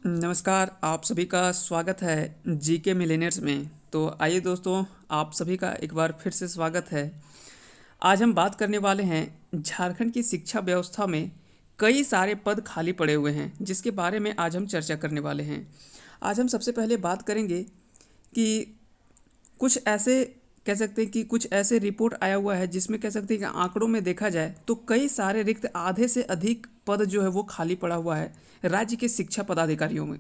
नमस्कार, आप सभी का स्वागत है जीके मिलेनियर्स में। तो आइए दोस्तों, आप सभी का एक बार फिर से स्वागत है। आज हम बात करने वाले हैं झारखंड की शिक्षा व्यवस्था में कई सारे पद खाली पड़े हुए हैं, जिसके बारे में आज हम चर्चा करने वाले हैं। आज हम सबसे पहले बात करेंगे कि कुछ ऐसे कह सकते हैं कि कुछ ऐसे रिपोर्ट आया हुआ है जिसमें कह सकते हैं कि आंकड़ों में देखा जाए तो कई सारे रिक्त आधे से अधिक पद जो है वो खाली पड़ा हुआ है राज्य के शिक्षा पदाधिकारियों में।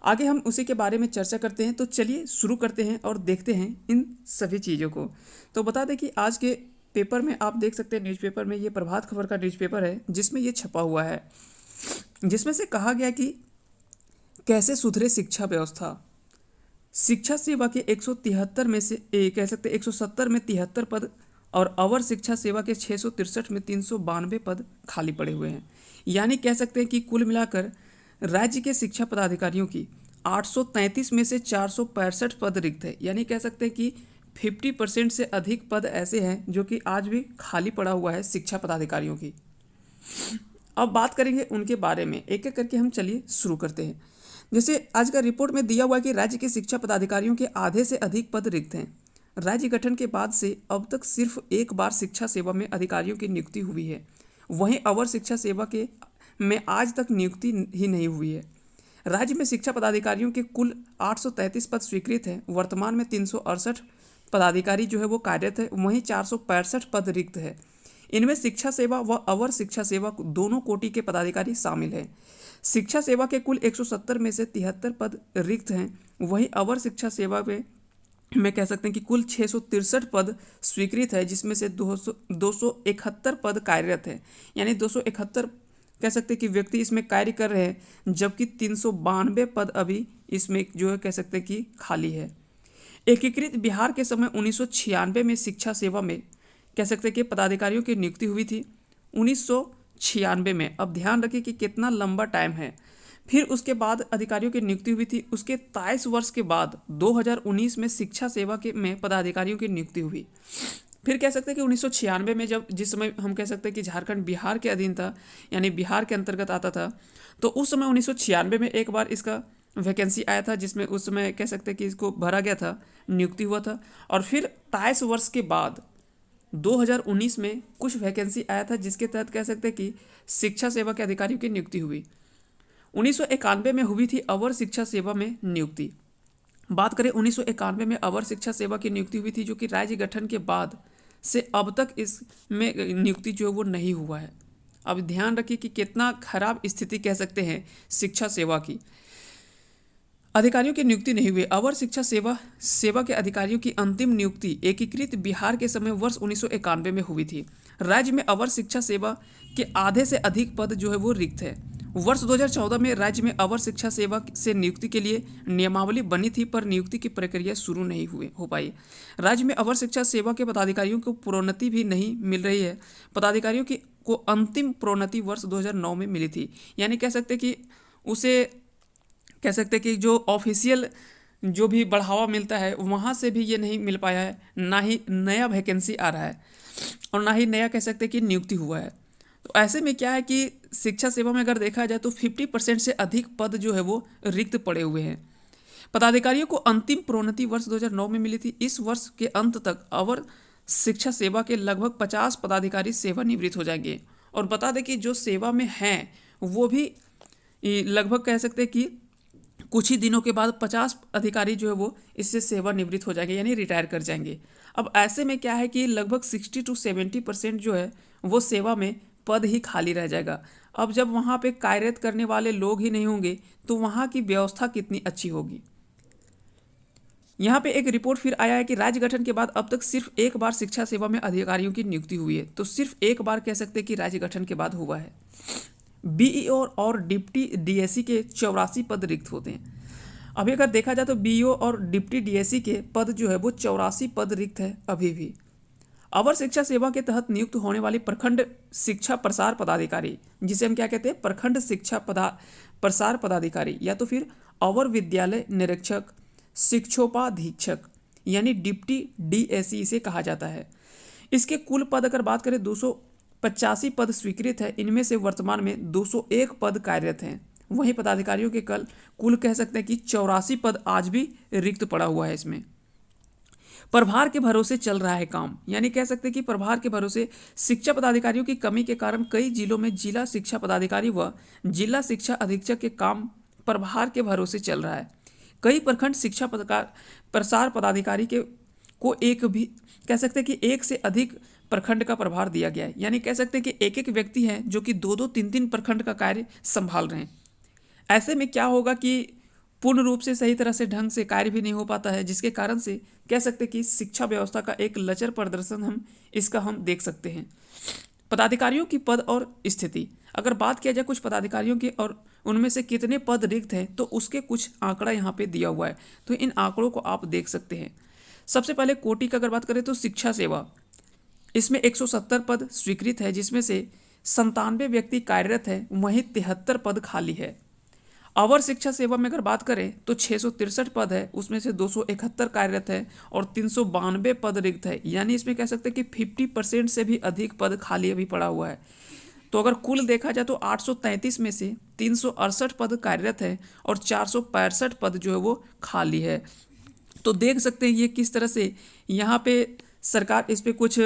आगे हम उसी के बारे में चर्चा करते हैं, तो चलिए शुरू करते हैं और देखते हैं इन सभी चीज़ों को। तो बता दें कि आज के पेपर में आप देख सकते हैं, न्यूज़पेपर में, ये प्रभात खबर का न्यूज़पेपर है जिसमें ये छपा हुआ है, जिसमें से कहा गया कि कैसे सुधरे शिक्षा व्यवस्था। शिक्षा सेवा के 173 में से कह सकते 170 में 73 पद और अवर शिक्षा सेवा के 663 में 392 पद खाली पड़े हुए हैं। यानी कह सकते हैं कि कुल मिलाकर राज्य के शिक्षा पदाधिकारियों की 833 में से 465 पद रिक्त है। यानी कह सकते हैं कि 50% से अधिक पद ऐसे हैं जो कि आज भी खाली पड़ा हुआ है शिक्षा पदाधिकारियों की। अब बात करेंगे उनके बारे में, एक एक करके हम चलिए शुरू करते हैं। जैसे आज का रिपोर्ट में दिया हुआ है कि राज्य के शिक्षा पदाधिकारियों के आधे से अधिक पद रिक्त हैं। राज्य गठन के बाद से अब तक सिर्फ एक बार शिक्षा सेवा में अधिकारियों की नियुक्ति हुई है। वहीं अवर शिक्षा सेवा के में आज तक नियुक्ति ही नहीं हुई है। राज्य में शिक्षा पदाधिकारियों के कुल 833 पद स्वीकृत हैं। वर्तमान में 368 पदाधिकारी जो है वो कार्यरत है, वहीं 465 पद रिक्त है। इनमें शिक्षा सेवा व अवर शिक्षा सेवा दोनों कोटि के पदाधिकारी शामिल हैं। शिक्षा सेवा के कुल 170 में से 73 पद रिक्त हैं। वहीं अवर शिक्षा सेवा में कह सकते हैं कि कुल 663 पद स्वीकृत है, जिसमें से 271 पद कार्यरत है। यानी 271 कह सकते हैं कि व्यक्ति इसमें कार्य कर रहे हैं, जबकि 392 पद अभी इसमें जो है कह सकते हैं कि खाली है। एकीकृत बिहार के समय 1996 में शिक्षा सेवा में कह सकते हैं कि पदाधिकारियों की नियुक्ति हुई थी 1996 में। अब ध्यान रखिए कि कितना लंबा टाइम है। फिर उसके बाद अधिकारियों की नियुक्ति हुई थी, उसके 23 वर्ष के बाद 2019 में शिक्षा सेवा के में पदाधिकारियों की नियुक्ति हुई। फिर कह सकते हैं कि 1996 में जब जिस समय हम कह सकते हैं कि झारखंड बिहार के अधीन था, यानी बिहार के अंतर्गत आता था, तो उस समय 1996 में एक बार इसका वैकेंसी आया था, जिसमें उस समय कह सकते हैं कि इसको भरा गया था, नियुक्ति हुआ था। और फिर 23 वर्ष के बाद 2019 में कुछ वैकेंसी आया था, जिसके तहत कह सकते हैं कि शिक्षा सेवा के अधिकारियों की नियुक्ति हुई। 1991 में हुई थी अवर शिक्षा सेवा में नियुक्ति। बात करें 1991 में अवर शिक्षा सेवा की नियुक्ति हुई थी, जो कि राज्य गठन के बाद से अब तक इसमें नियुक्ति जो है वो नहीं हुआ है। अब ध्यान रखिए कि कितना खराब स्थिति कह सकते हैं शिक्षा सेवा की। अधिकारियों की नियुक्ति नहीं हुई। अवर शिक्षा सेवा के अधिकारियों की अंतिम नियुक्ति एकीकृत बिहार के समय वर्ष 1991 में हुई थी। राज्य में अवर शिक्षा सेवा के आधे से अधिक पद जो है वो रिक्त है। वर्ष 2014 में राज्य में अवर शिक्षा सेवा से नियुक्ति के लिए नियमावली बनी थी, पर नियुक्ति की प्रक्रिया शुरू नहीं हो पाई। राज्य में अवर शिक्षा सेवा के पदाधिकारियों को प्रोन्नति भी नहीं मिल रही है। पदाधिकारियों की को अंतिम प्रोन्नति वर्ष 2009 में मिली थी। यानी कह सकते कि उसे कह सकते कि जो ऑफिशियल जो भी बढ़ावा मिलता है वहाँ से भी ये नहीं मिल पाया है, ना ही नया वैकेंसी आ रहा है और ना ही नया कह सकते कि नियुक्ति हुआ है। तो ऐसे में क्या है कि शिक्षा सेवा में अगर देखा जाए तो 50% से अधिक पद जो है वो रिक्त पड़े हुए हैं। पदाधिकारियों को अंतिम प्रोन्नति वर्ष 2009 में मिली थी। इस वर्ष के अंत तक अवर शिक्षा सेवा के लगभग 50 पदाधिकारी सेवानिवृत्त हो जाएंगे। और बता दें कि जो सेवा में हैं वो भी लगभग कह सकते हैं कि कुछ ही दिनों के बाद 50 अधिकारी जो है वो इससे सेवानिवृत्त हो जाएंगे, यानी रिटायर कर जाएंगे। अब ऐसे में क्या है कि लगभग 60 to 70% जो है वो सेवा में पद ही खाली रह जाएगा। अब जब वहाँ पे कार्यरत करने वाले लोग ही नहीं होंगे तो वहाँ की व्यवस्था कितनी अच्छी होगी। यहाँ पे एक रिपोर्ट फिर आया है कि राज्य गठन के बाद अब तक सिर्फ एक बार शिक्षा सेवा में अधिकारियों की नियुक्ति हुई है। तो सिर्फ एक बार कह सकते हैं कि राज्य गठन के बाद हुआ है। बीईओ और डिप्टी डीएससी के 84 पद रिक्त होते हैं। अभी अगर देखा जाए तो बीईओ और डिप्टी डीएससी के पद जो है वो 84 पद रिक्त है अभी भी। अवर शिक्षा सेवा के तहत नियुक्त होने वाली प्रखंड शिक्षा प्रसार पदाधिकारी, जिसे हम क्या कहते हैं, प्रखंड शिक्षा प्रसार पदाधिकारी, या तो फिर अवर विद्यालय निरीक्षक, शिक्षोपाधीक्षक, यानी डिप्टी डीएससी इसे कहा जाता है। इसके कुल पद अगर बात करें 285 पद स्वीकृत है। इनमें से वर्तमान में 201 पद कार्यरत हैं। वहीं पदाधिकारियों के कुल कह सकते हैं कि 84 पद आज भी रिक्त पड़ा हुआ है। इसमें प्रभार के भरोसे चल रहा है काम, यानी कह सकते हैं कि प्रभार के भरोसे शिक्षा पदाधिकारियों की कमी के कारण कई जिलों में जिला शिक्षा पदाधिकारी व जिला शिक्षा अधीक्षक के काम प्रभार के भरोसे चल रहा है। कई प्रखंड शिक्षा प्रसार पदाधिकारी को एक भी कह सकते हैं कि एक से अधिक प्रखंड का प्रभार दिया गया है, यानी कह सकते हैं कि एक एक व्यक्ति है जो कि दो दो तीन तीन प्रखंड का कार्य संभाल रहे हैं। ऐसे में क्या होगा कि पूर्ण रूप से सही तरह से ढंग से कार्य भी नहीं हो पाता है, जिसके कारण से कह सकते हैं कि शिक्षा व्यवस्था का एक लचर प्रदर्शन हम देख सकते हैं। पदाधिकारियों की पद और स्थिति, अगर बात किया जाए कुछ पदाधिकारियों की और उनमें से कितने पद रिक्त हैं, तो उसके कुछ आंकड़ा यहाँ पे दिया हुआ है, तो इन आंकड़ों को आप देख सकते हैं। सबसे पहले कोटि की अगर बात करें तो शिक्षा सेवा, इसमें 170 पद स्वीकृत है, जिसमें से 97 व्यक्ति कार्यरत है, वहीं 73 पद खाली है। अवर शिक्षा सेवा में अगर बात करें तो 663 पद है, उसमें से 271 कार्यरत है और 392 पद रिक्त है, यानी इसमें कह सकते हैं कि 50% से भी अधिक पद खाली अभी पड़ा हुआ है। तो अगर कुल देखा जाए तो 833 में से 368 पद कार्यरत है और 465 पद जो है वो खाली है। तो देख सकते हैं ये किस तरह से यहाँ पे सरकार इस पर कुछ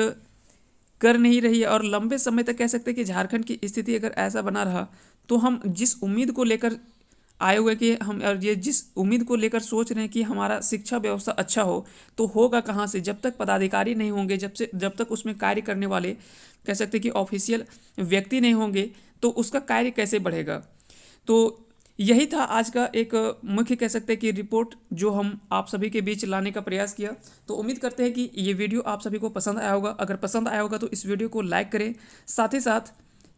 कर नहीं रही है, और लंबे समय तक कह सकते हैं कि झारखंड की स्थिति अगर ऐसा बना रहा तो हम जिस उम्मीद को लेकर आए हुए कि हम और ये जिस उम्मीद को लेकर सोच रहे हैं कि हमारा शिक्षा व्यवस्था अच्छा हो, तो होगा कहाँ से, जब तक पदाधिकारी नहीं होंगे, जब तक उसमें कार्य करने वाले कह सकते हैं कि ऑफिशियल व्यक्ति नहीं होंगे, तो उसका कार्य कैसे बढ़ेगा। तो यही था आज का एक मुख्य कह सकते हैं कि रिपोर्ट जो हम आप सभी के बीच लाने का प्रयास किया। तो उम्मीद करते हैं कि ये वीडियो आप सभी को पसंद आया होगा। अगर पसंद आया होगा तो इस वीडियो को लाइक करें, साथ ही साथ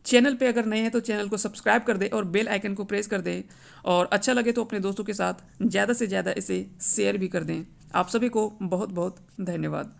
चैनल पे अगर नए हैं तो चैनल को सब्सक्राइब कर दें और बेल आइकन को प्रेस कर दें, और अच्छा लगे तो अपने दोस्तों के साथ ज़्यादा से ज़्यादा इसे शेयर भी कर दें। आप सभी को बहुत बहुत धन्यवाद।